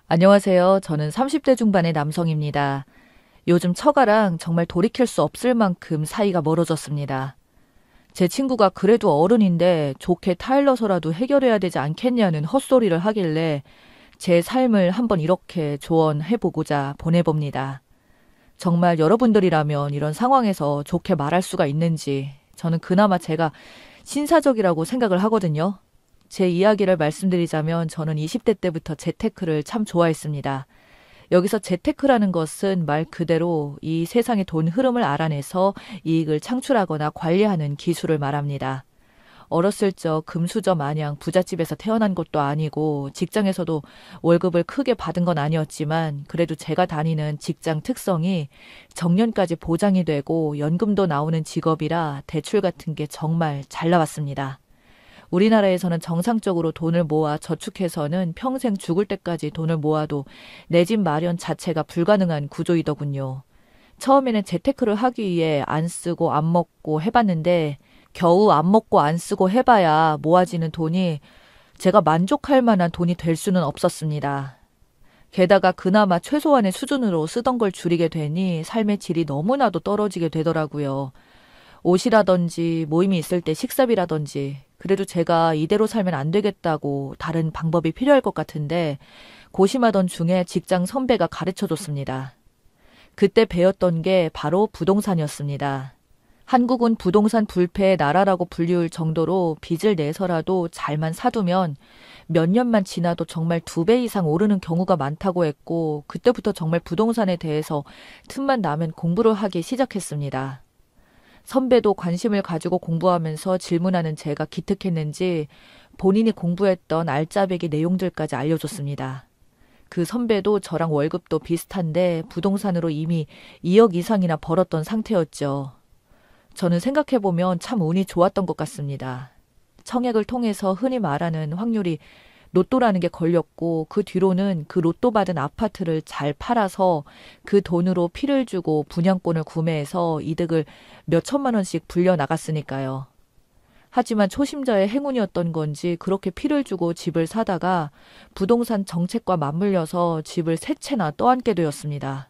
안녕하세요. 저는 30대 중반의 남성입니다. 요즘 처가랑 정말 돌이킬 수 없을 만큼 사이가 멀어졌습니다. 제 친구가 그래도 어른인데 좋게 타일러서라도 해결해야 되지 않겠냐는 헛소리를 하길래 제 삶을 한번 이렇게 조언해보고자 보내봅니다. 정말 여러분들이라면 이런 상황에서 좋게 말할 수가 있는지 저는 그나마 제가 신사적이라고 생각을 하거든요. 제 이야기를 말씀드리자면 저는 20대 때부터 재테크를 참 좋아했습니다. 여기서 재테크라는 것은 말 그대로 이 세상의 돈 흐름을 알아내서 이익을 창출하거나 관리하는 기술을 말합니다. 어렸을 적 금수저 마냥 부잣집에서 태어난 것도 아니고 직장에서도 월급을 크게 받은 건 아니었지만 그래도 제가 다니는 직장 특성이 정년까지 보장이 되고 연금도 나오는 직업이라 대출 같은 게 정말 잘 나왔습니다. 우리나라에서는 정상적으로 돈을 모아 저축해서는 평생 죽을 때까지 돈을 모아도 내 집 마련 자체가 불가능한 구조이더군요. 처음에는 재테크를 하기 위해 안 쓰고 안 먹고 해봤는데 겨우 안 먹고 안 쓰고 해봐야 모아지는 돈이 제가 만족할 만한 돈이 될 수는 없었습니다. 게다가 그나마 최소한의 수준으로 쓰던 걸 줄이게 되니 삶의 질이 너무나도 떨어지게 되더라고요. 옷이라든지 모임이 있을 때 식사비라든지 그래도 제가 이대로 살면 안 되겠다고 다른 방법이 필요할 것 같은데 고심하던 중에 직장 선배가 가르쳐줬습니다. 그때 배웠던 게 바로 부동산이었습니다. 한국은 부동산 불패의 나라라고 불리울 정도로 빚을 내서라도 잘만 사두면 몇 년만 지나도 정말 2배 이상 오르는 경우가 많다고 했고 그때부터 정말 부동산에 대해서 틈만 나면 공부를 하기 시작했습니다. 선배도 관심을 가지고 공부하면서 질문하는 제가 기특했는지 본인이 공부했던 알짜배기 내용들까지 알려줬습니다. 그 선배도 저랑 월급도 비슷한데 부동산으로 이미 2억 이상이나 벌었던 상태였죠. 저는 생각해보면 참 운이 좋았던 것 같습니다. 청약을 통해서 흔히 말하는 확률이 로또라는 게 걸렸고 그 뒤로는 그 로또 받은 아파트를 잘 팔아서 그 돈으로 피를 주고 분양권을 구매해서 이득을 몇 천만 원씩 불려 나갔으니까요. 하지만 초심자의 행운이었던 건지 그렇게 피를 주고 집을 사다가 부동산 정책과 맞물려서 집을 3채나 떠안게 되었습니다.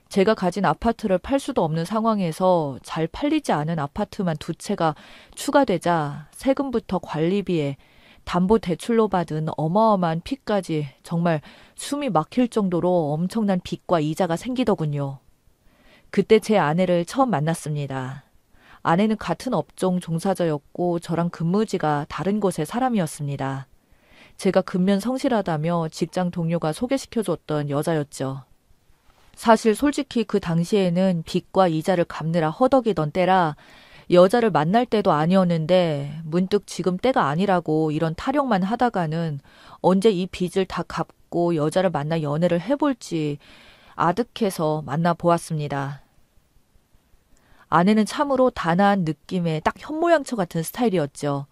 제가 가진 아파트를 팔 수도 없는 상황에서 잘 팔리지 않은 아파트만 2채가 추가되자 세금부터 관리비에 담보대출로 받은 어마어마한 빚까지 정말 숨이 막힐 정도로 엄청난 빚과 이자가 생기더군요. 그때 제 아내를 처음 만났습니다. 아내는 같은 업종 종사자였고 저랑 근무지가 다른 곳의 사람이었습니다. 제가 근면 성실하다며 직장 동료가 소개시켜줬던 여자였죠. 사실 솔직히 그 당시에는 빚과 이자를 갚느라 허덕이던 때라 여자를 만날 때도 아니었는데 문득 지금 때가 아니라고 이런 타령만 하다가는 언제 이 빚을 다 갚고 여자를 만나 연애를 해볼지 아득해서 만나보았습니다. 아내는 참으로 단아한 느낌의 딱 현모양처 같은 스타일이었죠.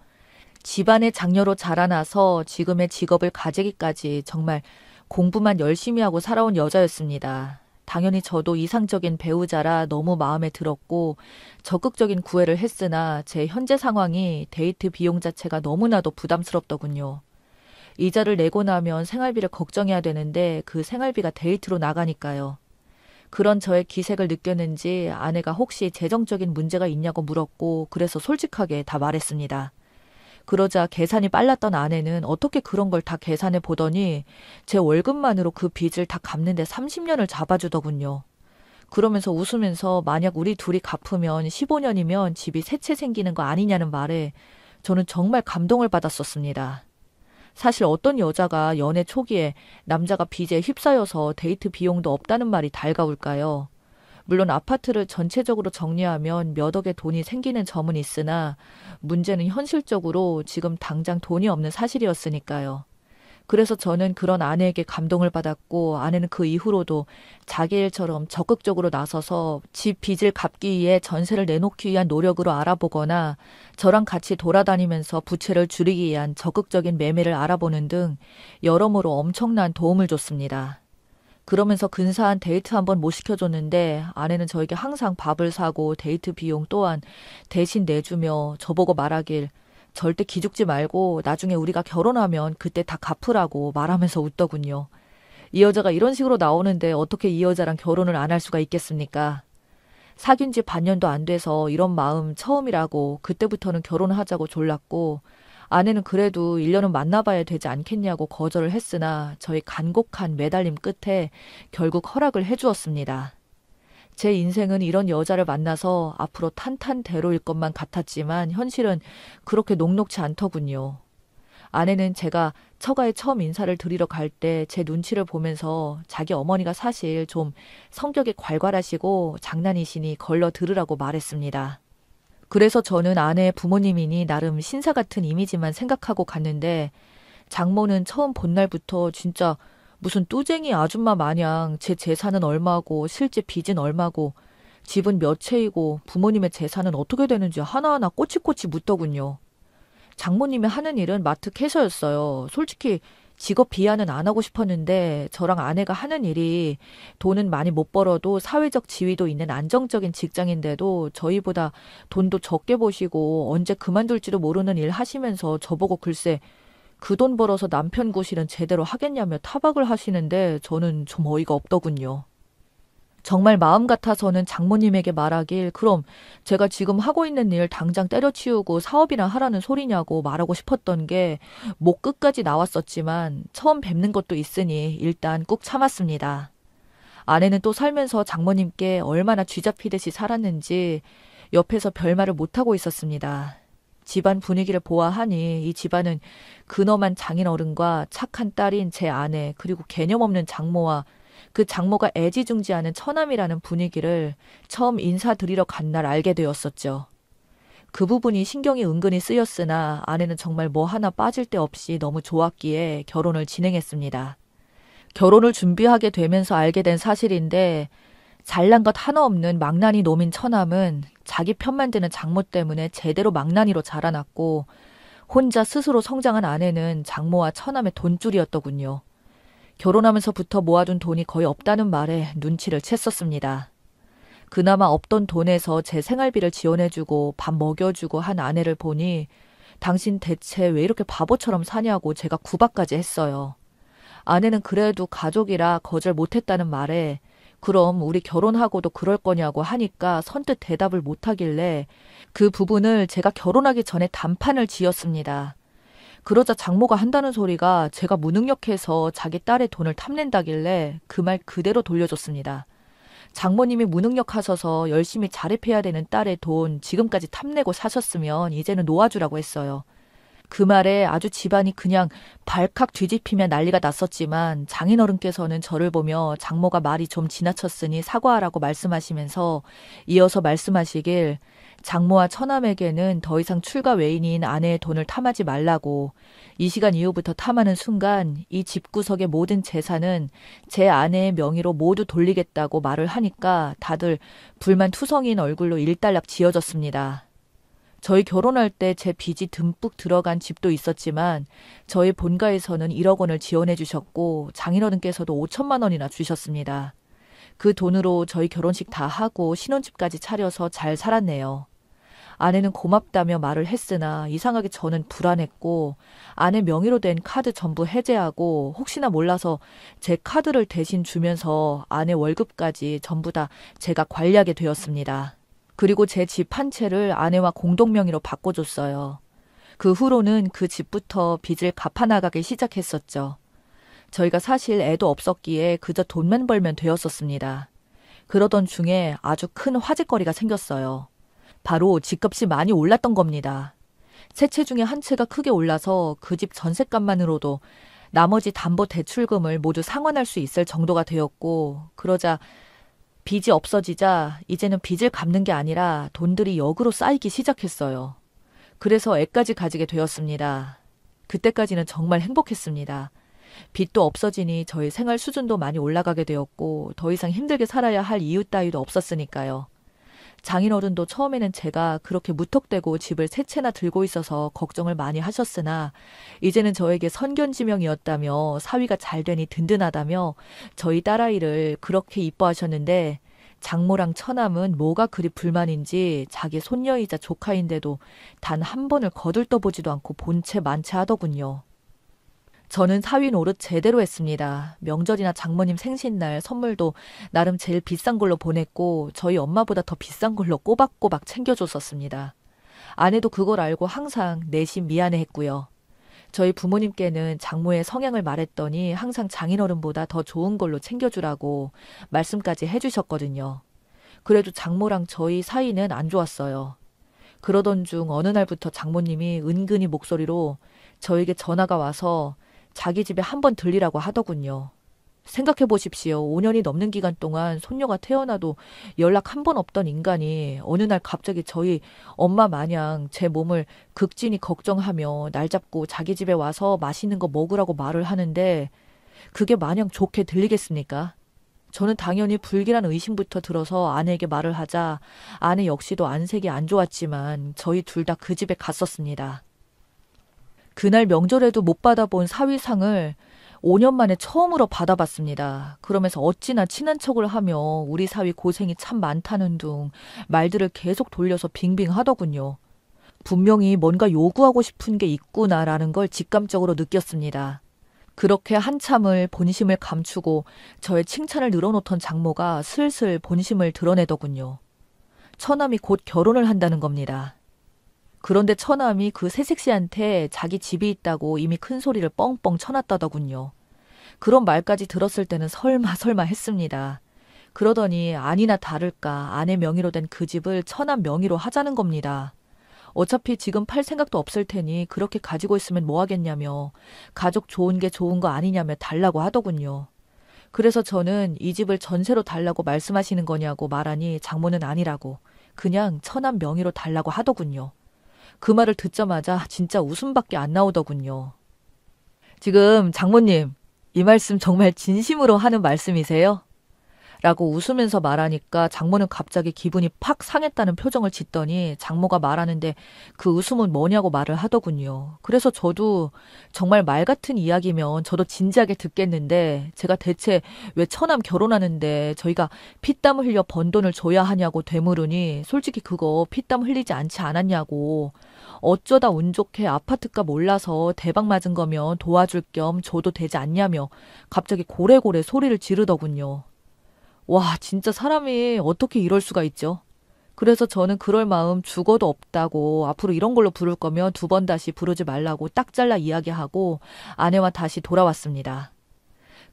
집안의 장녀로 자라나서 지금의 직업을 가지기까지 정말 공부만 열심히 하고 살아온 여자였습니다. 당연히 저도 이상적인 배우자라 너무 마음에 들었고 적극적인 구애를 했으나 제 현재 상황이 데이트 비용 자체가 너무나도 부담스럽더군요. 이자를 내고 나면 생활비를 걱정해야 되는데 그 생활비가 데이트로 나가니까요. 그런 저의 기색을 느꼈는지 아내가 혹시 재정적인 문제가 있냐고 물었고 그래서 솔직하게 다 말했습니다. 그러자 계산이 빨랐던 아내는 어떻게 그런 걸 다 계산해 보더니 제 월급만으로 그 빚을 다 갚는데 30년을 잡아주더군요. 그러면서 웃으면서 만약 우리 둘이 갚으면 15년이면 집이 3채 생기는 거 아니냐는 말에 저는 정말 감동을 받았었습니다. 사실 어떤 여자가 연애 초기에 남자가 빚에 휩싸여서 데이트 비용도 없다는 말이 달가울까요? 물론 아파트를 전체적으로 정리하면 몇 억의 돈이 생기는 점은 있으나 문제는 현실적으로 지금 당장 돈이 없는 사실이었으니까요. 그래서 저는 그런 아내에게 감동을 받았고 아내는 그 이후로도 자기 일처럼 적극적으로 나서서 집 빚을 갚기 위해 전세를 내놓기 위한 노력으로 알아보거나 저랑 같이 돌아다니면서 부채를 줄이기 위한 적극적인 매매를 알아보는 등 여러모로 엄청난 도움을 줬습니다. 그러면서 근사한 데이트 한번 못 시켜줬는데 아내는 저에게 항상 밥을 사고 데이트 비용 또한 대신 내주며 저보고 말하길 절대 기죽지 말고 나중에 우리가 결혼하면 그때 다 갚으라고 말하면서 웃더군요. 이 여자가 이런 식으로 나오는데 어떻게 이 여자랑 결혼을 안 할 수가 있겠습니까? 사귄 지 반년도 안 돼서 이런 마음 처음이라고 그때부터는 결혼하자고 졸랐고 아내는 그래도 1년은 만나봐야 되지 않겠냐고 거절을 했으나 저희 간곡한 매달림 끝에 결국 허락을 해주었습니다. 제 인생은 이런 여자를 만나서 앞으로 탄탄대로일 것만 같았지만 현실은 그렇게 녹록지 않더군요. 아내는 제가 처가에 처음 인사를 드리러 갈 때 제 눈치를 보면서 자기 어머니가 사실 좀 성격이 괄괄하시고 장난이시니 걸러 들으라고 말했습니다. 그래서 저는 아내의 부모님이니 나름 신사 같은 이미지만 생각하고 갔는데 장모는 처음 본 날부터 진짜 무슨 뚜쟁이 아줌마 마냥 제 재산은 얼마고 실제 빚은 얼마고 집은 몇 채이고 부모님의 재산은 어떻게 되는지 하나하나 꼬치꼬치 묻더군요. 장모님이 하는 일은 마트 캐셔였어요. 솔직히 직업 비하는 안 하고 싶었는데 저랑 아내가 하는 일이 돈은 많이 못 벌어도 사회적 지위도 있는 안정적인 직장인데도 저희보다 돈도 적게 버시고 언제 그만둘지도 모르는 일 하시면서 저보고 글쎄 그 돈 벌어서 남편 구실은 제대로 하겠냐며 타박을 하시는데 저는 좀 어이가 없더군요. 정말 마음 같아서는 장모님에게 말하길 그럼 제가 지금 하고 있는 일 당장 때려치우고 사업이나 하라는 소리냐고 말하고 싶었던 게 목 끝까지 나왔었지만 처음 뵙는 것도 있으니 일단 꾹 참았습니다. 아내는 또 살면서 장모님께 얼마나 쥐잡히듯이 살았는지 옆에서 별말을 못하고 있었습니다. 집안 분위기를 보아하니 이 집안은 근엄한 장인어른과 착한 딸인 제 아내 그리고 개념 없는 장모와 그 장모가 애지중지하는 처남이라는 분위기를 처음 인사드리러 간 날 알게 되었었죠. 그 부분이 신경이 은근히 쓰였으나 아내는 정말 뭐 하나 빠질 데 없이 너무 좋았기에 결혼을 진행했습니다. 결혼을 준비하게 되면서 알게 된 사실인데 잘난 것 하나 없는 망나니 놈인 처남은 자기 편만 드는 장모 때문에 제대로 망나니로 자라났고 혼자 스스로 성장한 아내는 장모와 처남의 돈줄이었더군요. 결혼하면서부터 모아둔 돈이 거의 없다는 말에 눈치를 챘었습니다. 그나마 없던 돈에서 제 생활비를 지원해주고 밥 먹여주고 한 아내를 보니 당신 대체 왜 이렇게 바보처럼 사냐고 제가 구박까지 했어요. 아내는 그래도 가족이라 거절 못했다는 말에 그럼 우리 결혼하고도 그럴 거냐고 하니까 선뜻 대답을 못하길래 그 부분을 제가 결혼하기 전에 단판을 지었습니다. 그러자 장모가 한다는 소리가 제가 무능력해서 자기 딸의 돈을 탐낸다길래 그 말 그대로 돌려줬습니다. 장모님이 무능력하셔서 열심히 자립해야 되는 딸의 돈 지금까지 탐내고 사셨으면 이제는 놓아주라고 했어요. 그 말에 아주 집안이 그냥 발칵 뒤집히며 난리가 났었지만 장인어른께서는 저를 보며 장모가 말이 좀 지나쳤으니 사과하라고 말씀하시면서 이어서 말씀하시길 장모와 처남에게는 더 이상 출가 외인인 아내의 돈을 탐하지 말라고 이 시간 이후부터 탐하는 순간 이 집구석의 모든 재산은 제 아내의 명의로 모두 돌리겠다고 말을 하니까 다들 불만투성이인 얼굴로 일단락 지어졌습니다. 저희 결혼할 때 제 빚이 듬뿍 들어간 집도 있었지만 저희 본가에서는 1억 원을 지원해 주셨고 장인어른께서도 5천만 원이나 주셨습니다. 그 돈으로 저희 결혼식 다 하고 신혼집까지 차려서 잘 살았네요. 아내는 고맙다며 말을 했으나 이상하게 저는 불안했고 아내 명의로 된 카드 전부 해제하고 혹시나 몰라서 제 카드를 대신 주면서 아내 월급까지 전부 다 제가 관리하게 되었습니다. 그리고 제 집 한 채를 아내와 공동명의로 바꿔줬어요. 그 후로는 그 집부터 빚을 갚아나가기 시작했었죠. 저희가 사실 애도 없었기에 그저 돈만 벌면 되었었습니다. 그러던 중에 아주 큰 화제거리가 생겼어요. 바로 집값이 많이 올랐던 겁니다. 세 채 중에 한 채가 크게 올라서 그 집 전셋값만으로도 나머지 담보 대출금을 모두 상환할 수 있을 정도가 되었고 그러자 빚이 없어지자 이제는 빚을 갚는 게 아니라 돈들이 역으로 쌓이기 시작했어요. 그래서 애까지 가지게 되었습니다. 그때까지는 정말 행복했습니다. 빚도 없어지니 저희 생활 수준도 많이 올라가게 되었고 더 이상 힘들게 살아야 할 이유 따위도 없었으니까요. 장인어른도 처음에는 제가 그렇게 무턱대고 집을 세 채나 들고 있어서 걱정을 많이 하셨으나 이제는 저에게 선견지명이었다며 사위가 잘 되니 든든하다며 저희 딸아이를 그렇게 이뻐하셨는데 장모랑 처남은 뭐가 그리 불만인지 자기 손녀이자 조카인데도 단 한 번을 거들떠보지도 않고 본체 만체 하더군요. 저는 사위 노릇 제대로 했습니다. 명절이나 장모님 생신날 선물도 나름 제일 비싼 걸로 보냈고 저희 엄마보다 더 비싼 걸로 꼬박꼬박 챙겨줬었습니다. 아내도 그걸 알고 항상 내심 미안해했고요. 저희 부모님께는 장모의 성향을 말했더니 항상 장인어른보다 더 좋은 걸로 챙겨주라고 말씀까지 해주셨거든요. 그래도 장모랑 저희 사이는 안 좋았어요. 그러던 중 어느 날부터 장모님이 은근히 목소리로 저에게 전화가 와서 자기 집에 한번 들리라고 하더군요. 생각해 보십시오. 5년이 넘는 기간 동안 손녀가 태어나도 연락 한 번 없던 인간이 어느 날 갑자기 저희 엄마 마냥 제 몸을 극진히 걱정하며 날 잡고 자기 집에 와서 맛있는 거 먹으라고 말을 하는데 그게 마냥 좋게 들리겠습니까? 저는 당연히 불길한 의심부터 들어서 아내에게 말을 하자 아내 역시도 안색이 안 좋았지만 저희 둘 다 그 집에 갔었습니다. 그날 명절에도 못 받아본 사위상을 5년 만에 처음으로 받아봤습니다. 그러면서 어찌나 친한 척을 하며 우리 사위 고생이 참 많다는 둥 말들을 계속 돌려서 빙빙 하더군요. 분명히 뭔가 요구하고 싶은 게 있구나라는 걸 직감적으로 느꼈습니다. 그렇게 한참을 본심을 감추고 저의 칭찬을 늘어놓던 장모가 슬슬 본심을 드러내더군요. 처남이 곧 결혼을 한다는 겁니다. 그런데 처남이 그 새색시한테 자기 집이 있다고 이미 큰 소리를 뻥뻥 쳐놨다더군요. 그런 말까지 들었을 때는 설마 했습니다. 그러더니 아니나 다를까 아내 명의로 된 그 집을 처남 명의로 하자는 겁니다. 어차피 지금 팔 생각도 없을 테니 그렇게 가지고 있으면 뭐 하겠냐며 가족 좋은 게 좋은 거 아니냐며 달라고 하더군요. 그래서 저는 이 집을 전세로 달라고 말씀하시는 거냐고 말하니 장모는 아니라고 그냥 처남 명의로 달라고 하더군요. 그 말을 듣자마자 진짜 웃음밖에 안 나오더군요. 지금 장모님, 이 말씀 정말 진심으로 하는 말씀이세요? 라고 웃으면서 말하니까 장모는 갑자기 기분이 팍 상했다는 표정을 짓더니 장모가 말하는데 그 웃음은 뭐냐고 말을 하더군요. 그래서 저도 정말 말 같은 이야기면 저도 진지하게 듣겠는데 제가 대체 왜 처남 결혼하는데 저희가 피땀 흘려 번 돈을 줘야 하냐고 되물으니 솔직히 그거 피땀 흘리지 않지 않았냐고 어쩌다 운 좋게 아파트값 올라서 대박 맞은 거면 도와줄 겸 줘도 되지 않냐며 갑자기 고래고래 소리를 지르더군요. 와, 진짜 사람이 어떻게 이럴 수가 있죠? 그래서 저는 그럴 마음 죽어도 없다고 앞으로 이런 걸로 부를 거면 2번 다시 부르지 말라고 딱 잘라 이야기하고 아내와 다시 돌아왔습니다.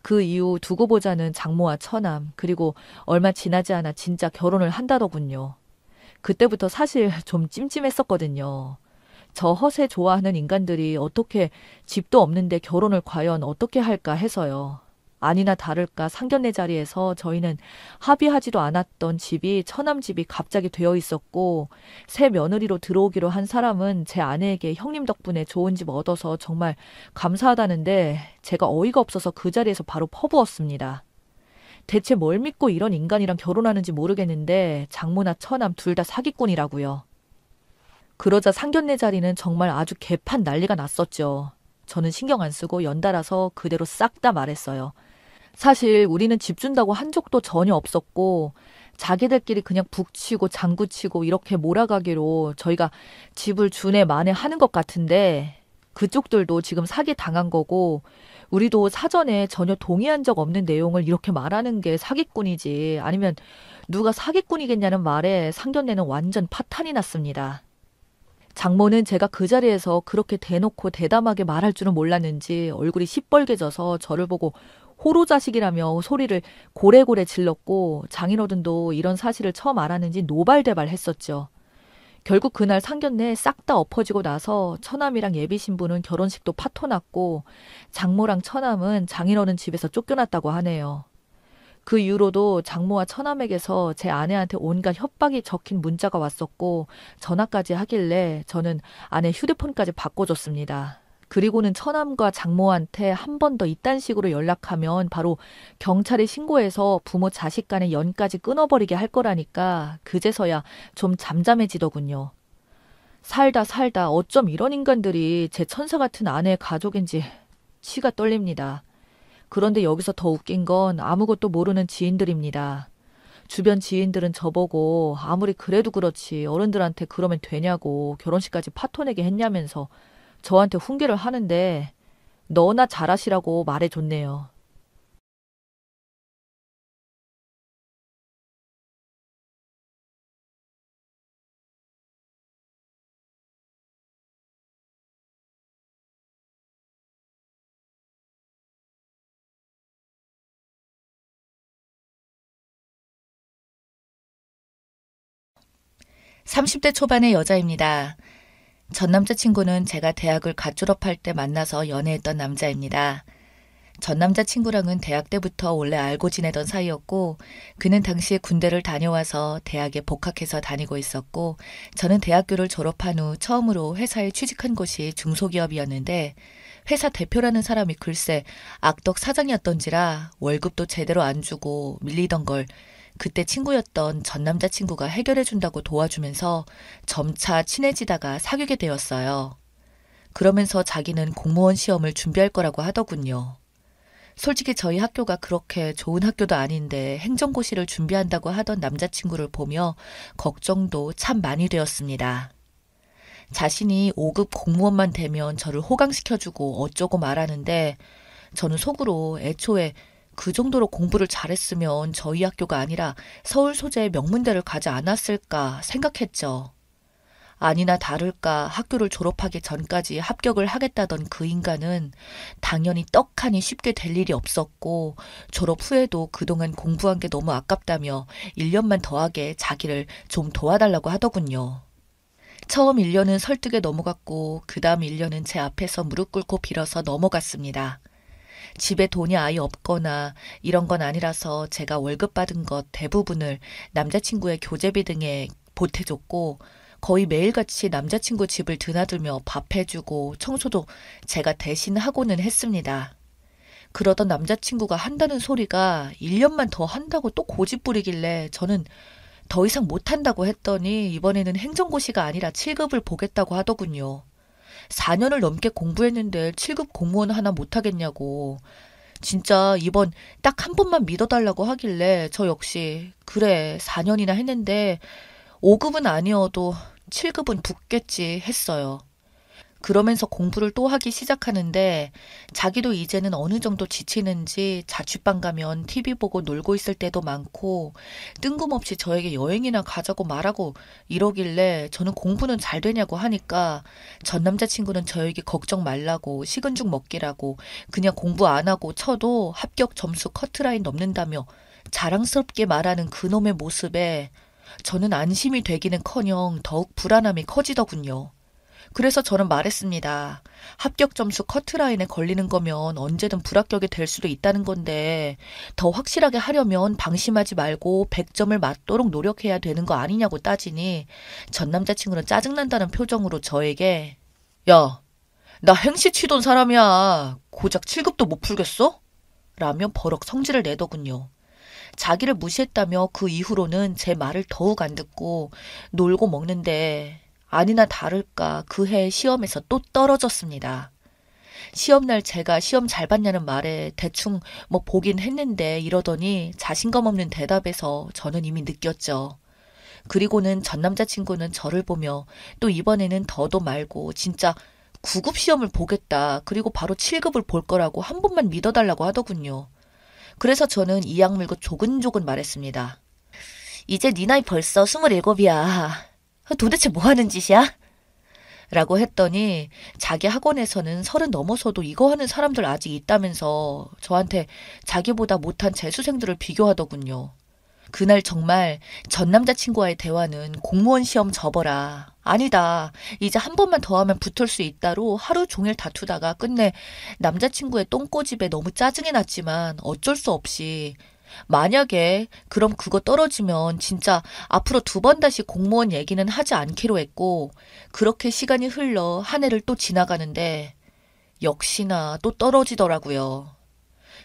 그 이후 두고 보자는 장모와 처남 그리고 얼마 지나지 않아 진짜 결혼을 한다더군요. 그때부터 사실 좀 찜찜했었거든요. 저 허세 좋아하는 인간들이 어떻게 집도 없는데 결혼을 과연 어떻게 할까 해서요. 아니나 다를까 상견례 자리에서 저희는 합의하지도 않았던 집이 처남 집이 갑자기 되어 있었고 새 며느리로 들어오기로 한 사람은 제 아내에게 형님 덕분에 좋은 집 얻어서 정말 감사하다는데 제가 어이가 없어서 그 자리에서 바로 퍼부었습니다. 대체 뭘 믿고 이런 인간이랑 결혼하는지 모르겠는데 장모나 처남 둘 다 사기꾼이라고요. 그러자 상견례 자리는 정말 아주 개판 난리가 났었죠. 저는 신경 안 쓰고 연달아서 그대로 싹 다 말했어요. 사실 우리는 집 준다고 한 적도 전혀 없었고 자기들끼리 그냥 북치고 장구치고 이렇게 몰아가기로 저희가 집을 주네 마네 하는 것 같은데 그쪽들도 지금 사기 당한 거고 우리도 사전에 전혀 동의한 적 없는 내용을 이렇게 말하는 게 사기꾼이지 아니면 누가 사기꾼이겠냐는 말에 상견례는 완전 파탄이 났습니다. 장모는 제가 그 자리에서 그렇게 대놓고 대담하게 말할 줄은 몰랐는지 얼굴이 시뻘개져서 저를 보고 호로자식이라며 소리를 고래고래 질렀고 장인어른도 이런 사실을 처음 알았는지 노발대발했었죠. 결국 그날 상견례 싹 다 엎어지고 나서 처남이랑 예비신부는 결혼식도 파토났고 장모랑 처남은 장인어른 집에서 쫓겨났다고 하네요. 그 이후로도 장모와 처남에게서 제 아내한테 온갖 협박이 적힌 문자가 왔었고 전화까지 하길래 저는 아내 휴대폰까지 바꿔줬습니다. 그리고는 처남과 장모한테 한 번 더 이딴 식으로 연락하면 바로 경찰에 신고해서 부모 자식 간의 연까지 끊어버리게 할 거라니까 그제서야 좀 잠잠해지더군요. 살다 어쩜 이런 인간들이 제 천사 같은 아내의 가족인지 치가 떨립니다. 그런데 여기서 더 웃긴 건 아무것도 모르는 지인들입니다. 주변 지인들은 저보고 아무리 그래도 그렇지 어른들한테 그러면 되냐고 결혼식까지 파토내게 했냐면서 저한테 훈계를 하는데 너나 잘하시라고 말해줬네요. 30대 초반의 여자입니다. 전 남자친구는 제가 대학을 갓 졸업할 때 만나서 연애했던 남자입니다. 전 남자친구랑은 대학 때부터 원래 알고 지내던 사이였고, 그는 당시에 군대를 다녀와서 대학에 복학해서 다니고 있었고, 저는 대학교를 졸업한 후 처음으로 회사에 취직한 곳이 중소기업이었는데, 회사 대표라는 사람이 글쎄 악덕 사장이었던지라 월급도 제대로 안 주고 밀리던 걸 그때 친구였던 전 남자친구가 해결해준다고 도와주면서 점차 친해지다가 사귀게 되었어요. 그러면서 자기는 공무원 시험을 준비할 거라고 하더군요. 솔직히 저희 학교가 그렇게 좋은 학교도 아닌데 행정고시를 준비한다고 하던 남자친구를 보며 걱정도 참 많이 되었습니다. 자신이 5급 공무원만 되면 저를 호강시켜주고 어쩌고 말하는데 저는 속으로 애초에 그 정도로 공부를 잘했으면 저희 학교가 아니라 서울 소재의 명문대를 가지 않았을까 생각했죠. 아니나 다를까 학교를 졸업하기 전까지 합격을 하겠다던 그 인간은 당연히 떡하니 쉽게 될 일이 없었고 졸업 후에도 그동안 공부한 게 너무 아깝다며 1년만 더하게 자기를 좀 도와달라고 하더군요. 처음 1년은 설득에 넘어갔고 그 다음 1년은 제 앞에서 무릎 꿇고 빌어서 넘어갔습니다. 집에 돈이 아예 없거나 이런 건 아니라서 제가 월급 받은 것 대부분을 남자친구의 교재비 등에 보태줬고 거의 매일같이 남자친구 집을 드나들며 밥 해주고 청소도 제가 대신 하고는 했습니다. 그러던 남자친구가 한다는 소리가 1년만 더 한다고 또 고집 부리길래 저는 더 이상 못한다고 했더니 이번에는 행정고시가 아니라 7급을 보겠다고 하더군요. 4년을 넘게 공부했는데 7급 공무원 하나 못하겠냐고. 진짜 이번 딱 한 번만 믿어달라고 하길래 저 역시 그래 4년이나 했는데 5급은 아니어도 7급은 붙겠지 했어요. 그러면서 공부를 또 하기 시작하는데 자기도 이제는 어느 정도 지치는지 자취방 가면 TV 보고 놀고 있을 때도 많고 뜬금없이 저에게 여행이나 가자고 말하고 이러길래 저는 공부는 잘 되냐고 하니까 전 남자친구는 저에게 걱정 말라고 식은 죽 먹기라고 그냥 공부 안 하고 쳐도 합격 점수 커트라인 넘는다며 자랑스럽게 말하는 그놈의 모습에 저는 안심이 되기는커녕 더욱 불안함이 커지더군요. 그래서 저는 말했습니다. 합격 점수 커트라인에 걸리는 거면 언제든 불합격이 될 수도 있다는 건데 더 확실하게 하려면 방심하지 말고 100점을 맞도록 노력해야 되는 거 아니냐고 따지니 전 남자친구는 짜증난다는 표정으로 저에게 야, 나 행시 치던 사람이야. 고작 7급도 못 풀겠어? 라며 버럭 성질을 내더군요. 자기를 무시했다며 그 이후로는 제 말을 더욱 안 듣고 놀고 먹는데 아니나 다를까 그 해 시험에서 또 떨어졌습니다. 시험날 제가 시험 잘 봤냐는 말에 대충 뭐 보긴 했는데 이러더니 자신감 없는 대답에서 저는 이미 느꼈죠. 그리고는 전 남자친구는 저를 보며 또 이번에는 더도 말고 진짜 9급 시험을 보겠다. 그리고 바로 7급을 볼 거라고 한 번만 믿어달라고 하더군요. 그래서 저는 이 약 물고 조근조근 말했습니다. 이제 네 나이 벌써 27이야. 도대체 뭐 하는 짓이야? 라고 했더니 자기 학원에서는 30 넘어서도 이거 하는 사람들 아직 있다면서 저한테 자기보다 못한 재수생들을 비교하더군요. 그날 정말 전 남자친구와의 대화는 공무원 시험 접어라. 아니다. 이제 한 번만 더 하면 붙을 수 있다로 하루 종일 다투다가 끝내 남자친구의 똥꼬집에 너무 짜증이 났지만 어쩔 수 없이 만약에 그럼 그거 떨어지면 진짜 앞으로 2번 다시 공무원 얘기는 하지 않기로 했고 그렇게 시간이 흘러 한 해를 또 지나가는데 역시나 또 떨어지더라고요.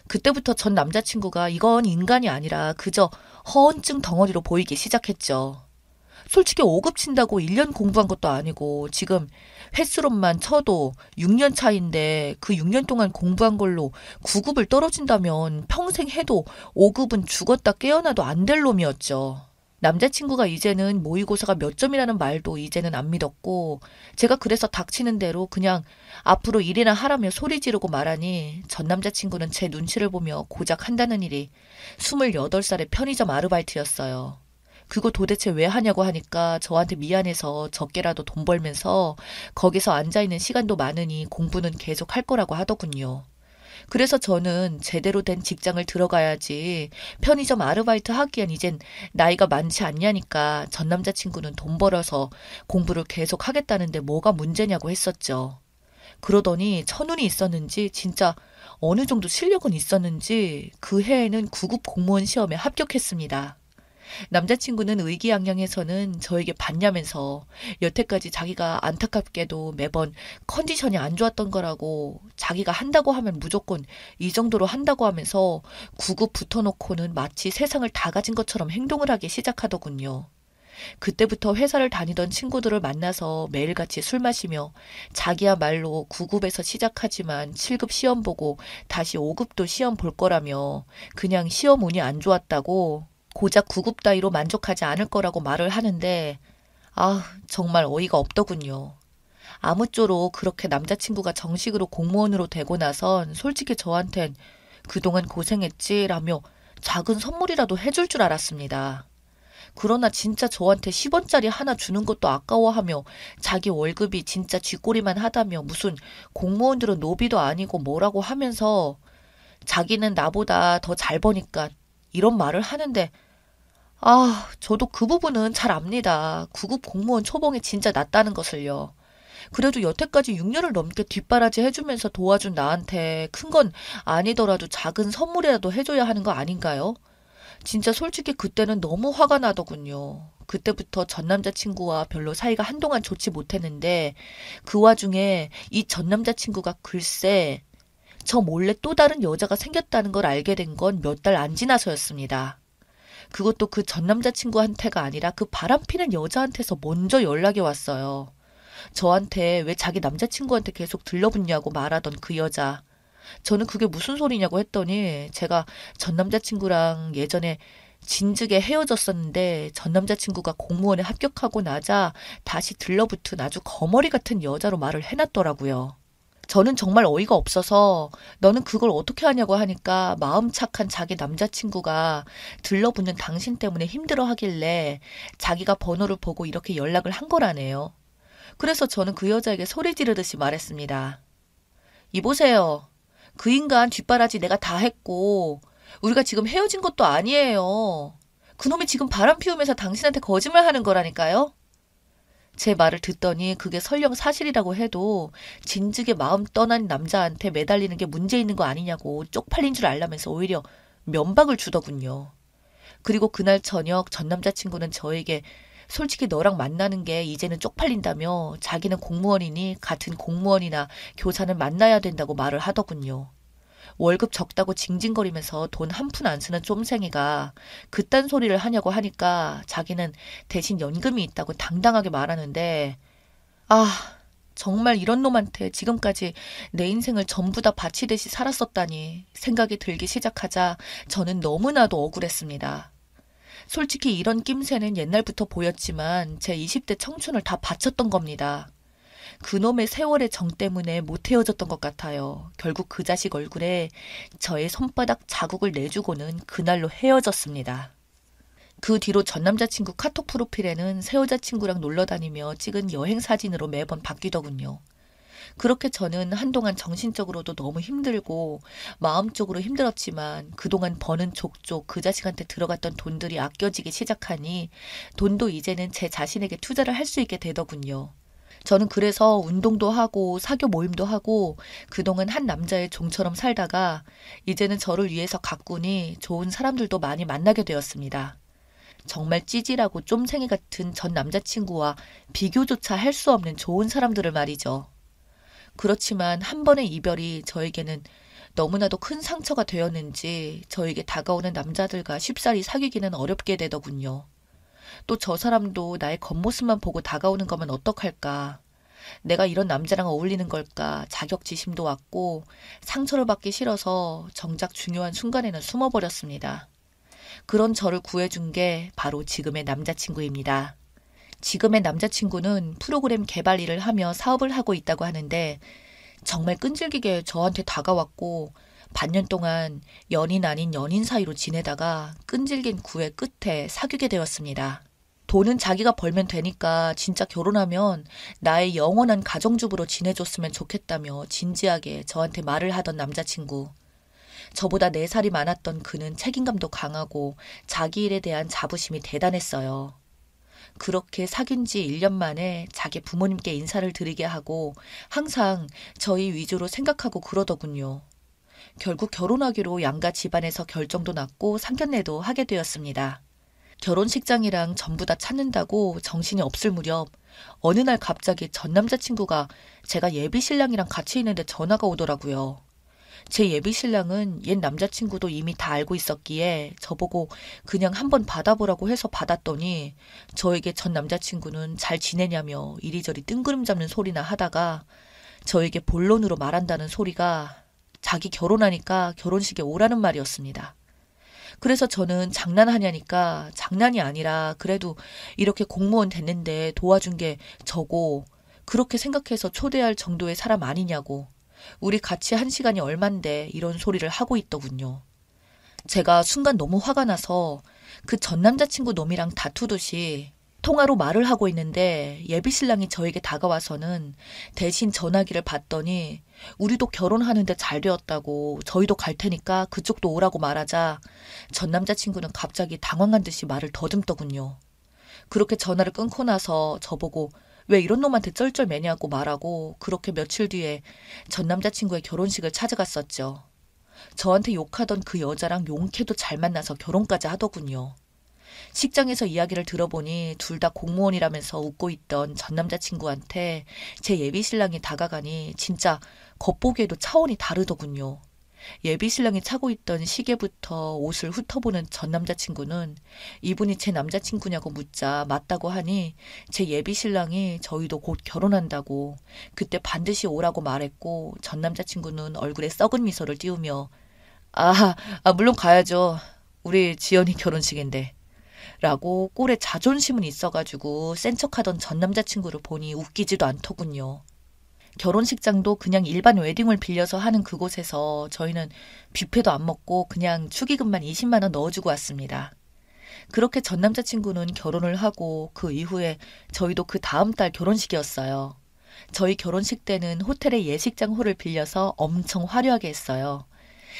그때부터 전 남자친구가 이건 인간이 아니라 그저 허언증 덩어리로 보이기 시작했죠. 솔직히 5급 친다고 1년 공부한 것도 아니고 지금 횟수로만 쳐도 6년 차인데 그 6년 동안 공부한 걸로 9급을 떨어진다면 평생 해도 5급은 죽었다 깨어나도 안 될 놈이었죠. 남자친구가 이제는 모의고사가 몇 점이라는 말도 이제는 안 믿었고, 제가 그래서 닥치는 대로 그냥 앞으로 일이나 하라며 소리 지르고 말하니 전 남자친구는 제 눈치를 보며 고작 한다는 일이 28살의 편의점 아르바이트였어요. 그거 도대체 왜 하냐고 하니까 저한테 미안해서 적게라도 돈 벌면서 거기서 앉아있는 시간도 많으니 공부는 계속 할 거라고 하더군요. 그래서 저는 제대로 된 직장을 들어가야지 편의점 아르바이트 하기엔 이젠 나이가 많지 않냐니까 전 남자친구는 돈 벌어서 공부를 계속 하겠다는데 뭐가 문제냐고 했었죠. 그러더니 천운이 있었는지 진짜 어느 정도 실력은 있었는지 그 해에는 9급 공무원 시험에 합격했습니다. 남자친구는 의기양양해서는 저에게 받냐면서 여태까지 자기가 안타깝게도 매번 컨디션이 안 좋았던 거라고 자기가 한다고 하면 무조건 이 정도로 한다고 하면서 9급 붙어놓고는 마치 세상을 다 가진 것처럼 행동을 하기 시작하더군요. 그때부터 회사를 다니던 친구들을 만나서 매일같이 술 마시며 자기야말로 9급에서 시작하지만 7급 시험 보고 다시 5급도 시험 볼 거라며 그냥 시험 운이 안 좋았다고 고작 9급 따위로 만족하지 않을 거라고 말을 하는데 정말 어이가 없더군요. 아무쪼록 그렇게 남자친구가 정식으로 공무원으로 되고 나선 솔직히 저한텐 그동안 고생했지라며 작은 선물이라도 해줄 줄 알았습니다. 그러나 진짜 저한테 10원짜리 하나 주는 것도 아까워하며 자기 월급이 진짜 쥐꼬리만 하다며 무슨 공무원들은 노비도 아니고 뭐라고 하면서 자기는 나보다 더 잘 버니까 이런 말을 하는데 저도 그 부분은 잘 압니다. 9급 공무원 초봉이 진짜 낮다는 것을요. 그래도 여태까지 6년을 넘게 뒷바라지 해주면서 도와준 나한테 큰 건 아니더라도 작은 선물이라도 해줘야 하는 거 아닌가요? 진짜 솔직히 그때는 너무 화가 나더군요. 그때부터 전 남자친구와 별로 사이가 한동안 좋지 못했는데 그 와중에 이 전 남자친구가 글쎄 저 몰래 또 다른 여자가 생겼다는 걸 알게 된 건 몇 달 안 지나서였습니다. 그것도 그 전 남자친구한테가 아니라 그 바람피는 여자한테서 먼저 연락이 왔어요. 저한테 왜 자기 남자친구한테 계속 들러붙냐고 말하던 그 여자. 저는 그게 무슨 소리냐고 했더니 제가 전 남자친구랑 예전에 진즉에 헤어졌었는데 전 남자친구가 공무원에 합격하고 나자 다시 들러붙은 아주 거머리 같은 여자로 말을 해놨더라고요. 저는 정말 어이가 없어서 너는 그걸 어떻게 하냐고 하니까 마음 착한 자기 남자친구가 들러붙는 당신 때문에 힘들어 하길래 자기가 번호를 보고 이렇게 연락을 한 거라네요. 그래서 저는 그 여자에게 소리 지르듯이 말했습니다. 이보세요. 그 인간 뒷바라지 내가 다 했고 우리가 지금 헤어진 것도 아니에요. 그놈이 지금 바람 피우면서 당신한테 거짓말하는 거라니까요. 제 말을 듣더니 그게 설령 사실이라고 해도 진즉에 마음 떠난 남자한테 매달리는 게 문제 있는 거 아니냐고 쪽팔린 줄 알라면서 오히려 면박을 주더군요. 그리고 그날 저녁 전 남자친구는 저에게 솔직히 너랑 만나는 게 이제는 쪽팔린다며 자기는 공무원이니 같은 공무원이나 교사는 만나야 된다고 말을 하더군요. 월급 적다고 징징거리면서 돈 한 푼 안 쓰는 쫌생이가 그딴 소리를 하냐고 하니까 자기는 대신 연금이 있다고 당당하게 말하는데 정말 이런 놈한테 지금까지 내 인생을 전부 다 바치듯이 살았었다니 생각이 들기 시작하자 저는 너무나도 억울했습니다. 솔직히 이런 낌새는 옛날부터 보였지만 제 20대 청춘을 다 바쳤던 겁니다. 그놈의 세월의 정 때문에 못 헤어졌던 것 같아요. 결국 그 자식 얼굴에 저의 손바닥 자국을 내주고는 그날로 헤어졌습니다. 그 뒤로 전 남자친구 카톡 프로필에는 새 여자친구랑 놀러 다니며 찍은 여행 사진으로 매번 바뀌더군요. 그렇게 저는 한동안 정신적으로도 너무 힘들고 마음적으로 힘들었지만 그동안 버는 족족 그 자식한테 들어갔던 돈들이 아껴지기 시작하니 돈도 이제는 제 자신에게 투자를 할 수 있게 되더군요. 저는 그래서 운동도 하고 사교 모임도 하고 그동안 한 남자의 종처럼 살다가 이제는 저를 위해서 가꾸니 좋은 사람들도 많이 만나게 되었습니다. 정말 찌질하고 쫌생이 같은 전 남자친구와 비교조차 할 수 없는 좋은 사람들을 말이죠. 그렇지만 한 번의 이별이 저에게는 너무나도 큰 상처가 되었는지 저에게 다가오는 남자들과 쉽사리 사귀기는 어렵게 되더군요. 또 저 사람도 나의 겉모습만 보고 다가오는 거면 어떡할까. 내가 이런 남자랑 어울리는 걸까 자격지심도 왔고 상처를 받기 싫어서 정작 중요한 순간에는 숨어버렸습니다. 그런 저를 구해준 게 바로 지금의 남자친구입니다. 지금의 남자친구는 프로그램 개발 일을 하며 사업을 하고 있다고 하는데 정말 끈질기게 저한테 다가왔고 반년 동안 연인 아닌 연인 사이로 지내다가 끈질긴 구애 끝에 사귀게 되었습니다. 돈은 자기가 벌면 되니까 진짜 결혼하면 나의 영원한 가정주부로 지내줬으면 좋겠다며 진지하게 저한테 말을 하던 남자친구. 저보다 4살이 많았던 그는 책임감도 강하고 자기 일에 대한 자부심이 대단했어요. 그렇게 사귄 지 1년 만에 자기 부모님께 인사를 드리게 하고 항상 저희 위주로 생각하고 그러더군요. 결국 결혼하기로 양가 집안에서 결정도 났고 상견례도 하게 되었습니다. 결혼식장이랑 전부 다 찾는다고 정신이 없을 무렵 어느 날 갑자기 전 남자친구가 제가 예비신랑이랑 같이 있는데 전화가 오더라고요. 제 예비신랑은 옛 남자친구도 이미 다 알고 있었기에 저보고 그냥 한번 받아보라고 해서 받았더니 저에게 전 남자친구는 잘 지내냐며 이리저리 뜬구름 잡는 소리나 하다가 저에게 본론으로 말한다는 소리가 자기 결혼하니까 결혼식에 오라는 말이었습니다. 그래서 저는 장난하냐니까 장난이 아니라 그래도 이렇게 공무원 됐는데 도와준 게 저고 그렇게 생각해서 초대할 정도의 사람 아니냐고 우리 같이 한 시간이 얼만데 이런 소리를 하고 있더군요. 제가 순간 너무 화가 나서 그 전 남자친구 놈이랑 다투듯이 통화로 말을 하고 있는데 예비신랑이 저에게 다가와서는 대신 전화기를 받더니 우리도 결혼하는데 잘 되었다고 저희도 갈 테니까 그쪽도 오라고 말하자 전 남자친구는 갑자기 당황한 듯이 말을 더듬더군요. 그렇게 전화를 끊고 나서 저보고 왜 이런 놈한테 쩔쩔매냐고 말하고 그렇게 며칠 뒤에 전 남자친구의 결혼식을 찾아갔었죠. 저한테 욕하던 그 여자랑 용케도 잘 만나서 결혼까지 하더군요. 식장에서 이야기를 들어보니 둘 다 공무원이라면서 웃고 있던 전 남자친구한테 제 예비신랑이 다가가니 진짜 겉보기에도 차원이 다르더군요. 예비신랑이 차고 있던 시계부터 옷을 훑어보는 전 남자친구는 이분이 제 남자친구냐고 묻자 맞다고 하니 제 예비신랑이 저희도 곧 결혼한다고 그때 반드시 오라고 말했고 전 남자친구는 얼굴에 썩은 미소를 띄우며 물론 가야죠. 우리 지연이 결혼식인데. 라고 꼴에 자존심은 있어가지고 센 척하던 전 남자친구를 보니 웃기지도 않더군요. 결혼식장도 그냥 일반 웨딩홀 빌려서 하는 그곳에서 저희는 뷔페도 안 먹고 그냥 축의금만 20만 원 넣어주고 왔습니다. 그렇게 전 남자친구는 결혼을 하고 그 이후에 저희도 그 다음 달 결혼식이었어요. 저희 결혼식 때는 호텔의 예식장 홀을 빌려서 엄청 화려하게 했어요.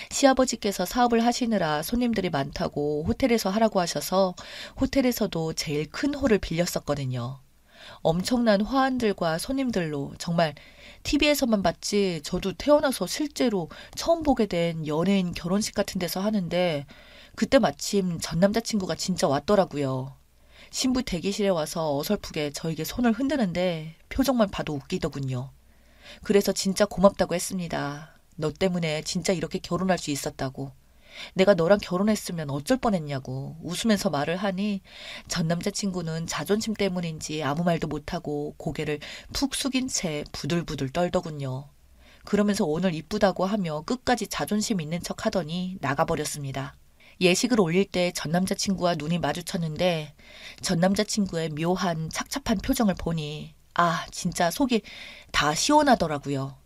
시아버지께서 사업을 하시느라 손님들이 많다고 호텔에서 하라고 하셔서 호텔에서도 제일 큰 홀을 빌렸었거든요. 엄청난 화환들과 손님들로 정말 TV에서만 봤지 저도 태어나서 실제로 처음 보게 된 연예인 결혼식 같은 데서 하는데 그때 마침 전 남자친구가 진짜 왔더라고요. 신부 대기실에 와서 어설프게 저에게 손을 흔드는데 표정만 봐도 웃기더군요. 그래서 진짜 고맙다고 했습니다. 너 때문에 진짜 이렇게 결혼할 수 있었다고. 내가 너랑 결혼했으면 어쩔 뻔했냐고 웃으면서 말을 하니 전 남자친구는 자존심 때문인지 아무 말도 못하고 고개를 푹 숙인 채 부들부들 떨더군요. 그러면서 오늘 이쁘다고 하며 끝까지 자존심 있는 척 하더니 나가버렸습니다. 예식을 올릴 때 전 남자친구와 눈이 마주쳤는데 전 남자친구의 묘한 착잡한 표정을 보니 진짜 속이 다 시원하더라고요.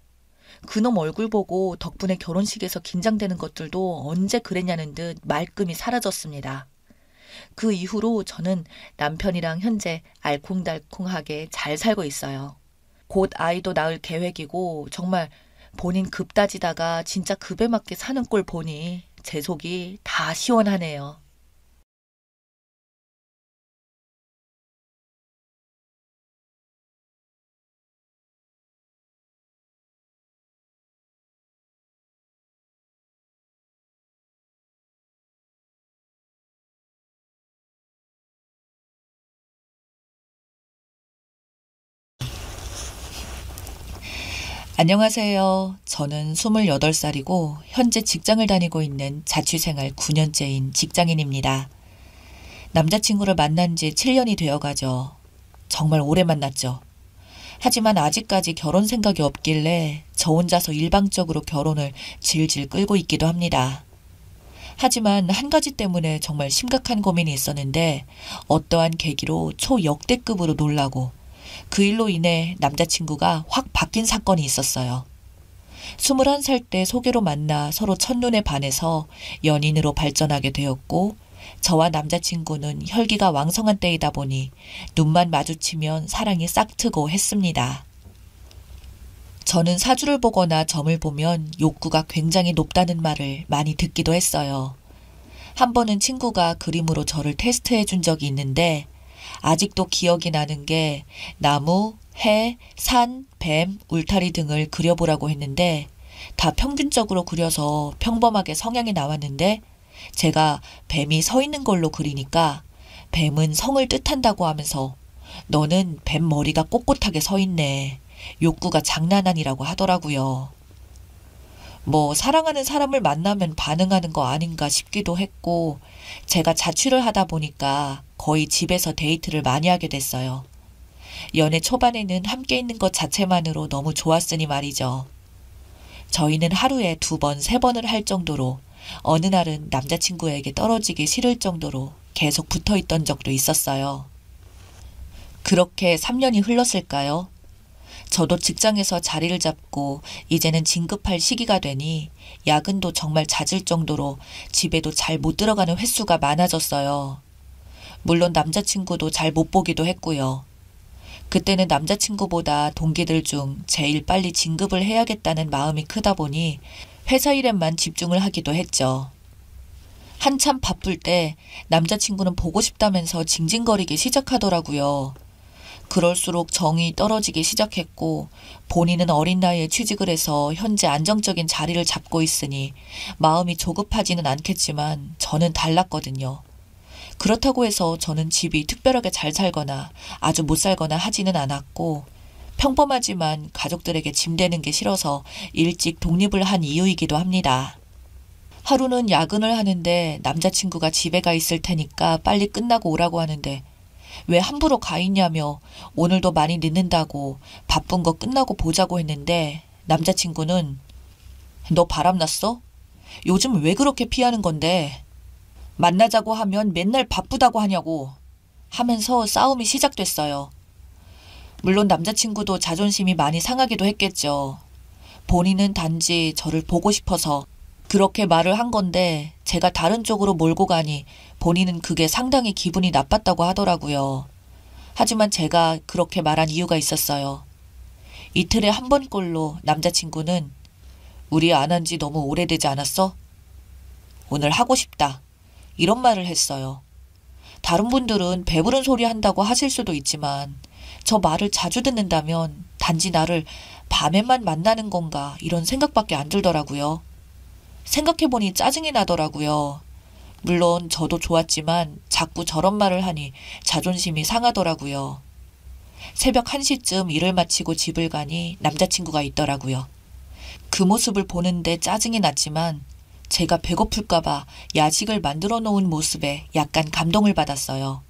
그놈 얼굴 보고 덕분에 결혼식에서 긴장되는 것들도 언제 그랬냐는 듯 말끔히 사라졌습니다. 그 이후로 저는 남편이랑 현재 알콩달콩하게 잘 살고 있어요. 곧 아이도 낳을 계획이고 정말 본인 급 따지다가 진짜 급에 맞게 사는 꼴 보니 제 속이 다 시원하네요. 안녕하세요. 저는 28살이고 현재 직장을 다니고 있는 자취생활 9년째인 직장인입니다. 남자친구를 만난 지 7년이 되어가죠. 정말 오래 만났죠. 하지만 아직까지 결혼 생각이 없길래 저 혼자서 일방적으로 결혼을 질질 끌고 있기도 합니다. 하지만 한 가지 때문에 정말 심각한 고민이 있었는데 어떠한 계기로 초역대급으로 놀라고 그 일로 인해 남자친구가 확 바뀐 사건이 있었어요. 21살 때 소개로 만나 서로 첫눈에 반해서 연인으로 발전하게 되었고 저와 남자친구는 혈기가 왕성한 때이다 보니 눈만 마주치면 사랑이 싹트고 했습니다. 저는 사주를 보거나 점을 보면 욕구가 굉장히 높다는 말을 많이 듣기도 했어요. 한 번은 친구가 그림으로 저를 테스트해 준 적이 있는데 아직도 기억이 나는 게 나무, 해, 산, 뱀, 울타리 등을 그려보라고 했는데 다 평균적으로 그려서 평범하게 성향이 나왔는데 제가 뱀이 서 있는 걸로 그리니까 뱀은 성을 뜻한다고 하면서 너는 뱀 머리가 꼿꼿하게 서 있네. 욕구가 장난 아니라고 하더라고요. 뭐 사랑하는 사람을 만나면 반응하는 거 아닌가 싶기도 했고 제가 자취를 하다 보니까 거의 집에서 데이트를 많이 하게 됐어요. 연애 초반에는 함께 있는 것 자체만으로 너무 좋았으니 말이죠. 저희는 하루에 2번, 3번을 할 정도로 어느 날은 남자친구에게 떨어지기 싫을 정도로 계속 붙어있던 적도 있었어요. 그렇게 3년이 흘렀을까요? 저도 직장에서 자리를 잡고 이제는 진급할 시기가 되니 야근도 정말 잦을 정도로 집에도 잘 못 들어가는 횟수가 많아졌어요. 물론 남자친구도 잘 못 보기도 했고요. 그때는 남자친구보다 동기들 중 제일 빨리 진급을 해야겠다는 마음이 크다 보니 회사 일에만 집중을 하기도 했죠. 한참 바쁠 때 남자친구는 보고 싶다면서 징징거리기 시작하더라고요. 그럴수록 정이 떨어지기 시작했고 본인은 어린 나이에 취직을 해서 현재 안정적인 자리를 잡고 있으니 마음이 조급하지는 않겠지만 저는 달랐거든요. 그렇다고 해서 저는 집이 특별하게 잘 살거나 아주 못 살거나 하지는 않았고 평범하지만 가족들에게 짐되는 게 싫어서 일찍 독립을 한 이유이기도 합니다. 하루는 야근을 하는데 남자친구가 집에 가 있을 테니까 빨리 끝나고 오라고 하는데 왜 함부로 가 있냐며 오늘도 많이 늦는다고 바쁜 거 끝나고 보자고 했는데 남자친구는 너 바람났어? 요즘 왜 그렇게 피하는 건데? 만나자고 하면 맨날 바쁘다고 하냐고 하면서 싸움이 시작됐어요. 물론 남자친구도 자존심이 많이 상하기도 했겠죠. 본인은 단지 저를 보고 싶어서 그렇게 말을 한 건데 제가 다른 쪽으로 몰고 가니 본인은 그게 상당히 기분이 나빴다고 하더라고요. 하지만 제가 그렇게 말한 이유가 있었어요. 이틀에 한 번꼴로 남자친구는 우리 안 한 지 너무 오래되지 않았어? 오늘 하고 싶다. 이런 말을 했어요. 다른 분들은 배부른 소리 한다고 하실 수도 있지만 저 말을 자주 듣는다면 단지 나를 밤에만 만나는 건가 이런 생각밖에 안 들더라고요. 생각해보니 짜증이 나더라고요. 물론 저도 좋았지만 자꾸 저런 말을 하니 자존심이 상하더라고요. 새벽 1시쯤 일을 마치고 집을 가니 남자친구가 있더라고요. 그 모습을 보는데 짜증이 났지만 제가 배고플까봐 야식을 만들어 놓은 모습에 약간 감동을 받았어요.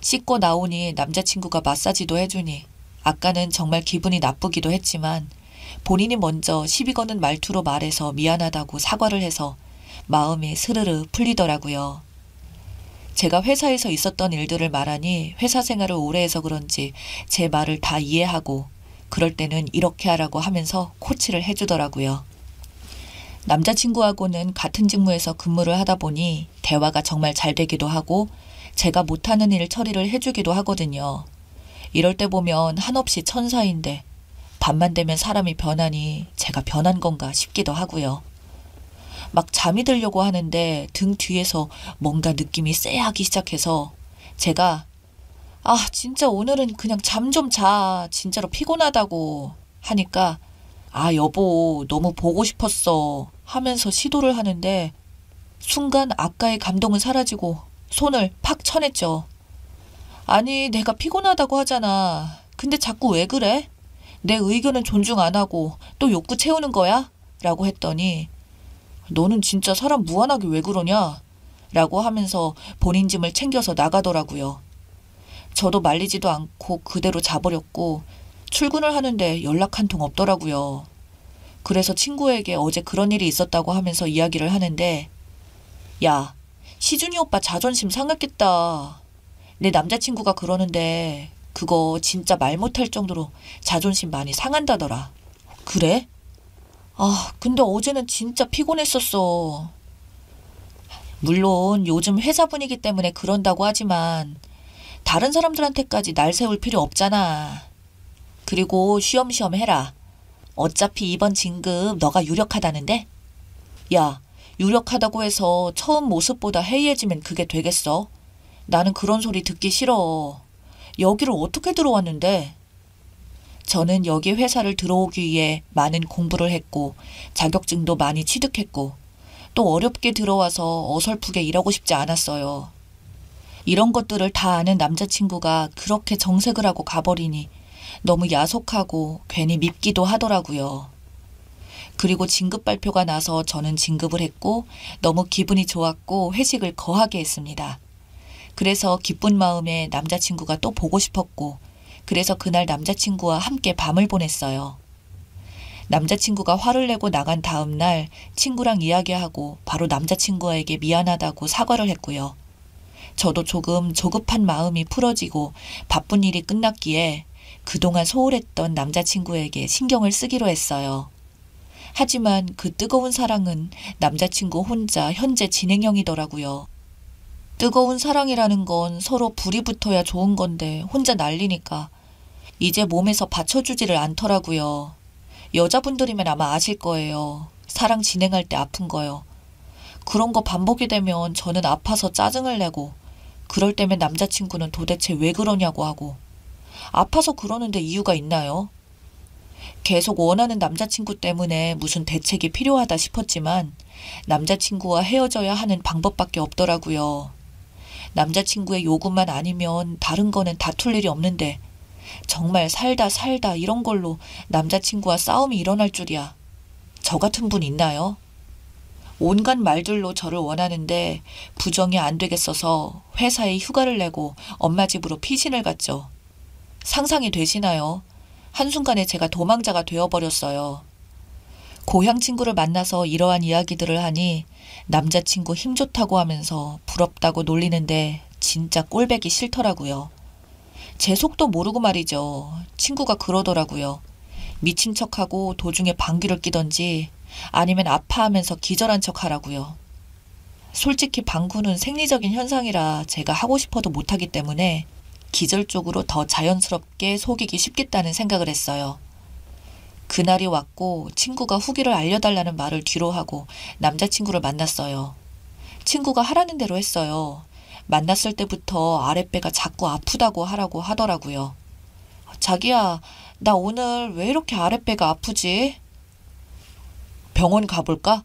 씻고 나오니 남자친구가 마사지도 해주니 아까는 정말 기분이 나쁘기도 했지만 본인이 먼저 시비 거는 말투로 말해서 미안하다고 사과를 해서 마음이 스르르 풀리더라고요. 제가 회사에서 있었던 일들을 말하니 회사 생활을 오래 해서 그런지 제 말을 다 이해하고 그럴 때는 이렇게 하라고 하면서 코치를 해주더라고요. 남자친구하고는 같은 직무에서 근무를 하다 보니 대화가 정말 잘 되기도 하고 제가 못하는 일 처리를 해주기도 하거든요. 이럴 때 보면 한없이 천사인데 밤만 되면 사람이 변하니 제가 변한 건가 싶기도 하고요. 막 잠이 들려고 하는데 등 뒤에서 뭔가 느낌이 쎄하기 시작해서 제가 진짜 오늘은 그냥 잠 좀 자. 진짜로 피곤하다고 하니까 여보 너무 보고 싶었어 하면서 시도를 하는데 순간 아까의 감동은 사라지고 손을 팍 쳐냈죠. 아니 내가 피곤하다고 하잖아. 근데 자꾸 왜 그래? 내 의견은 존중 안 하고 또 욕구 채우는 거야? 라고 했더니 너는 진짜 사람 무한하게 왜 그러냐? 라고 하면서 본인 짐을 챙겨서 나가더라고요. 저도 말리지도 않고 그대로 자버렸고 출근을 하는데 연락 한 통 없더라고요. 그래서 친구에게 어제 그런 일이 있었다고 하면서 이야기를 하는데 야, 시준이 오빠 자존심 상했겠다. 내 남자친구가 그러는데 그거 진짜 말 못할 정도로 자존심 많이 상한다더라. 그래? 아, 근데 어제는 진짜 피곤했었어. 물론 요즘 회사 분위기 때문에 그런다고 하지만 다른 사람들한테까지 날 세울 필요 없잖아. 그리고 쉬엄쉬엄 해라. 어차피 이번 진급 너가 유력하다는데? 야, 유력하다고 해서 처음 모습보다 해이해지면 그게 되겠어? 나는 그런 소리 듣기 싫어. 여기를 어떻게 들어왔는데? 저는 여기 회사를 들어오기 위해 많은 공부를 했고 자격증도 많이 취득했고 또 어렵게 들어와서 어설프게 일하고 싶지 않았어요. 이런 것들을 다 아는 남자친구가 그렇게 정색을 하고 가버리니 너무 야속하고 괜히 밉기도 하더라고요. 그리고 진급 발표가 나서 저는 진급을 했고 너무 기분이 좋았고 회식을 거하게 했습니다. 그래서 기쁜 마음에 남자친구가 또 보고 싶었고 그래서 그날 남자친구와 함께 밤을 보냈어요. 남자친구가 화를 내고 나간 다음 날 친구랑 이야기하고 바로 남자친구에게 미안하다고 사과를 했고요. 저도 조금 조급한 마음이 풀어지고 바쁜 일이 끝났기에 그동안 소홀했던 남자친구에게 신경을 쓰기로 했어요. 하지만 그 뜨거운 사랑은 남자친구 혼자 현재 진행형이더라고요. 뜨거운 사랑이라는 건 서로 불이 붙어야 좋은 건데 혼자 난리니까 이제 몸에서 받쳐주지를 않더라고요. 여자분들이면 아마 아실 거예요. 사랑 진행할 때 아픈 거요. 그런 거 반복이 되면 저는 아파서 짜증을 내고 그럴 때면 남자친구는 도대체 왜 그러냐고 하고 아파서 그러는데 이유가 있나요? 계속 원하는 남자친구 때문에 무슨 대책이 필요하다 싶었지만 남자친구와 헤어져야 하는 방법밖에 없더라고요. 남자친구의 요구만 아니면 다른 거는 다툴 일이 없는데 정말 살다 이런 걸로 남자친구와 싸움이 일어날 줄이야. 저 같은 분 있나요? 온갖 말들로 저를 원하는데 부정이 안 되겠어서 회사에 휴가를 내고 엄마 집으로 피신을 갔죠. 상상이 되시나요? 한순간에 제가 도망자가 되어버렸어요. 고향 친구를 만나서 이러한 이야기들을 하니 남자친구 힘 좋다고 하면서 부럽다고 놀리는데 진짜 꼴배기 싫더라고요. 제 속도 모르고 말이죠. 친구가 그러더라고요. 미친 척하고 도중에 방귀를 뀌던지 아니면 아파하면서 기절한 척하라고요. 솔직히 방구는 생리적인 현상이라 제가 하고 싶어도 못하기 때문에 기절 쪽으로 더 자연스럽게 속이기 쉽겠다는 생각을 했어요. 그날이 왔고 친구가 후기를 알려달라는 말을 뒤로 하고 남자친구를 만났어요. 친구가 하라는 대로 했어요. 만났을 때부터 아랫배가 자꾸 아프다고 하라고 하더라고요. 자기야, 나 오늘 왜 이렇게 아랫배가 아프지? 병원 가볼까?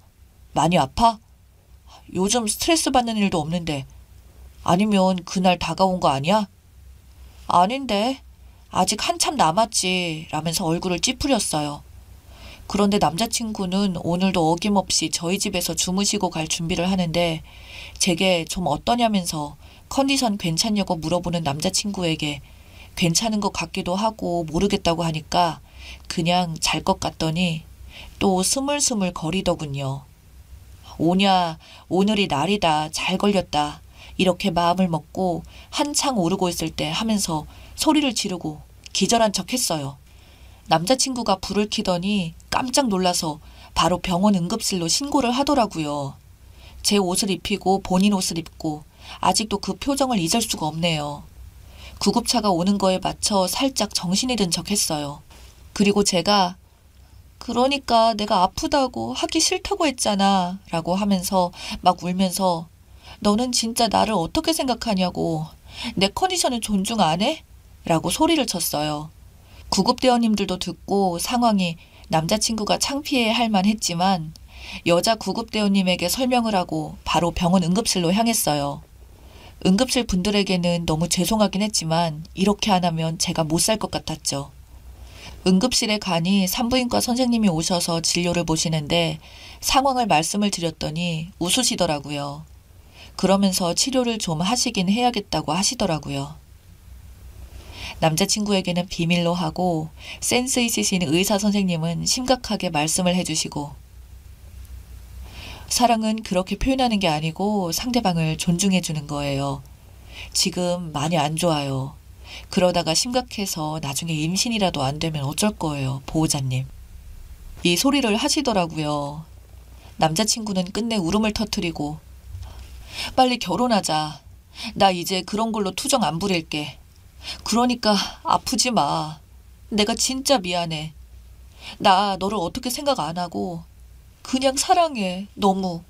많이 아파? 요즘 스트레스 받는 일도 없는데. 아니면 그날 다가온 거 아니야? 아닌데. 아직 한참 남았지 라면서 얼굴을 찌푸렸어요. 그런데 남자친구는 오늘도 어김없이 저희 집에서 주무시고 갈 준비를 하는데 제게 좀 어떠냐면서 컨디션 괜찮냐고 물어보는 남자친구에게 괜찮은 것 같기도 하고 모르겠다고 하니까 그냥 잘 것 같더니 또 스물스물 거리더군요. 오냐, 오늘이 날이다, 잘 걸렸다. 이렇게 마음을 먹고 한창 오르고 있을 때 하면서 소리를 지르고 기절한 척 했어요. 남자친구가 불을 켜더니 깜짝 놀라서 바로 병원 응급실로 신고를 하더라고요. 제 옷을 입히고 본인 옷을 입고 아직도 그 표정을 잊을 수가 없네요. 구급차가 오는 거에 맞춰 살짝 정신이 든 척 했어요. 그리고 제가 그러니까 내가 아프다고 하기 싫다고 했잖아 라고 하면서 막 울면서 너는 진짜 나를 어떻게 생각하냐고 내 컨디션은 존중 안 해? 라고 소리를 쳤어요. 구급대원님들도 듣고 상황이 남자친구가 창피해 할 만했지만 여자 구급대원님에게 설명을 하고 바로 병원 응급실로 향했어요. 응급실 분들에게는 너무 죄송하긴 했지만 이렇게 안 하면 제가 못 살 것 같았죠. 응급실에 가니 산부인과 선생님이 오셔서 진료를 보시는데 상황을 말씀을 드렸더니 웃으시더라고요. 그러면서 치료를 좀 하시긴 해야겠다고 하시더라고요. 남자친구에게는 비밀로 하고 센스 있으신 의사 선생님은 심각하게 말씀을 해주시고 사랑은 그렇게 표현하는 게 아니고 상대방을 존중해 주는 거예요. 지금 많이 안 좋아요. 그러다가 심각해서 나중에 임신이라도 안 되면 어쩔 거예요, 보호자님. 이 소리를 하시더라고요. 남자친구는 끝내 울음을 터뜨리고 빨리 결혼하자. 나 이제 그런 걸로 투정 안 부릴게. 그러니까 아프지 마. 내가 진짜 미안해. 나 너를 어떻게 생각 안 하고 그냥 사랑해. 너무.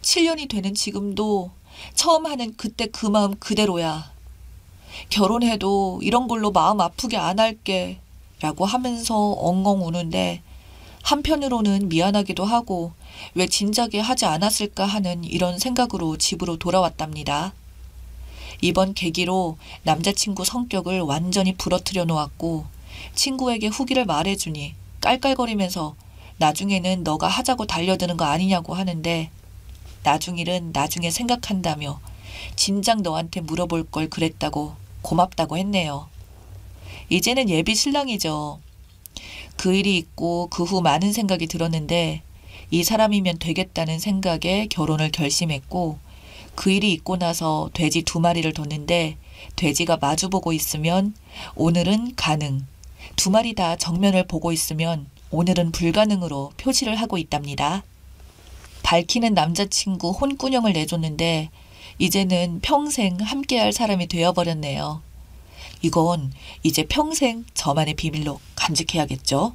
7년이 되는 지금도 처음 하는 그때 그 마음 그대로야. 결혼해도 이런 걸로 마음 아프게 안 할게. 라고 하면서 엉엉 우는데 한편으로는 미안하기도 하고 왜 진작에 하지 않았을까 하는 이런 생각으로 집으로 돌아왔답니다. 이번 계기로 남자친구 성격을 완전히 부러뜨려 놓았고 친구에게 후기를 말해주니 깔깔거리면서 나중에는 너가 하자고 달려드는 거 아니냐고 하는데 나중 일은 나중에 생각한다며 진작 너한테 물어볼 걸 그랬다고 고맙다고 했네요. 이제는 예비 신랑이죠. 그 일이 있고 그 후 많은 생각이 들었는데 이 사람이면 되겠다는 생각에 결혼을 결심했고 그 일이 있고 나서 돼지 2마리를 뒀는데 돼지가 마주보고 있으면 오늘은 가능, 2마리 다 정면을 보고 있으면 오늘은 불가능으로 표시를 하고 있답니다. 밝히는 남자친구 혼꾸녕을 내줬는데 이제는 평생 함께할 사람이 되어버렸네요. 이건 이제 평생 저만의 비밀로 간직해야겠죠?